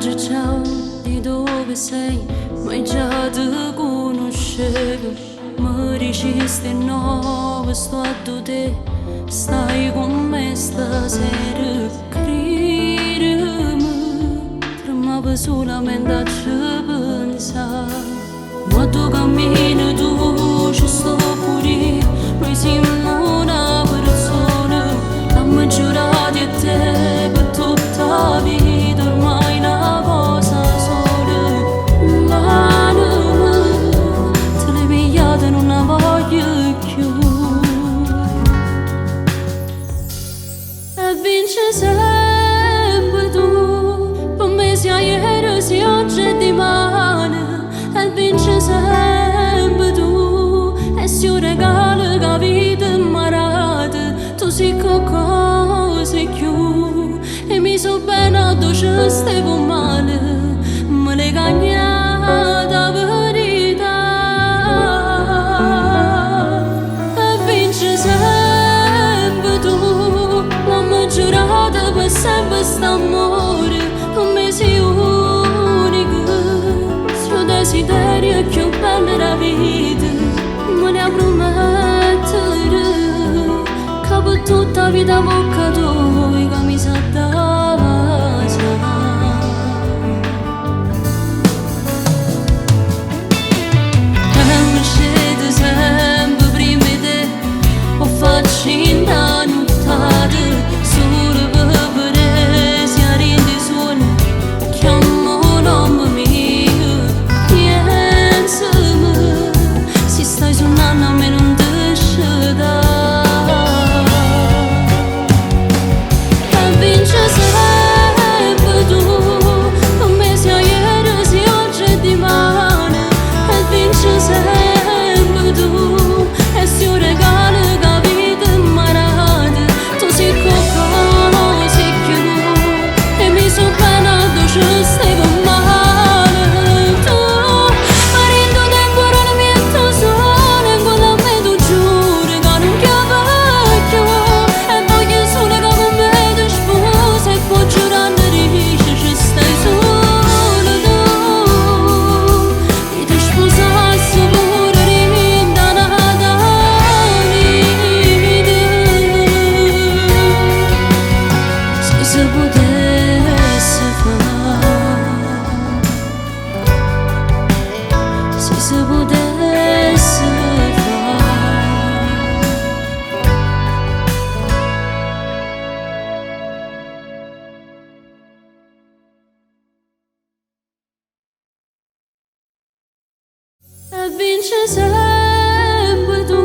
viaggio ciao, di dove sei? Mai già ti conoscevo. Mi dicesti no, sto a te. Stai con me stasera. Credimi, tremavo solamente a ci pensare. Ma tu cammini, tu ci sto pure. Noi siamo una persona. Abbiamo giurato a te per tutta la vita. Ormai una cosa sola. L'anima te l'hai pigliata, non la voglio più. E vince sempre tu. Per me sia ieri, sia oggi e domani. E vince sempre tu. E se un regalo che la vita mi ha dato, tu sei qualcosa più. E mi so bene dove ci stavo male. Me l'hai cagnata verità. E vince sempre tu. L'ho giurato per sempre st'amore. Per me sei unico. Io desiderio più bello della vita. Me ne promettere che per tutta la vita bocca tua che mi sa dare. E mi scende sempre prima di te. O faccio in nottata solo per vedere se arrivi sola. Chiamo il nome mio. Pensami, se stai suonando a me non ti scedere. E vince sempre tu. Per me sia ieri, sia oggi e domani. E vince sempre tu. E se un regalo che la vita mi ha dato, tu sei qualcosa più. E mi so bene dove ci stavo male. Tu mi rendo tempo non mi metto sola. E quando a me tu giuri che non chiama più. E voglio solo che con me ti sposi. E poi giurando dici ci stai solo tu. E ti sposassi pure rinda nata vita. Se si potesse fare, se si potesse fare. E vince sempre tu.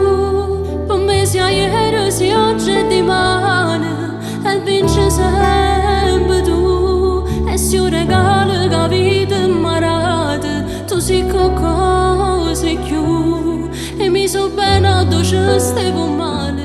Per me sia ieri, sia oggi e domani. E vince sempre tu. E se un regalo che la vita mi ha dato, tu sei qualcosa più. E mi so bene dove ci stavo male.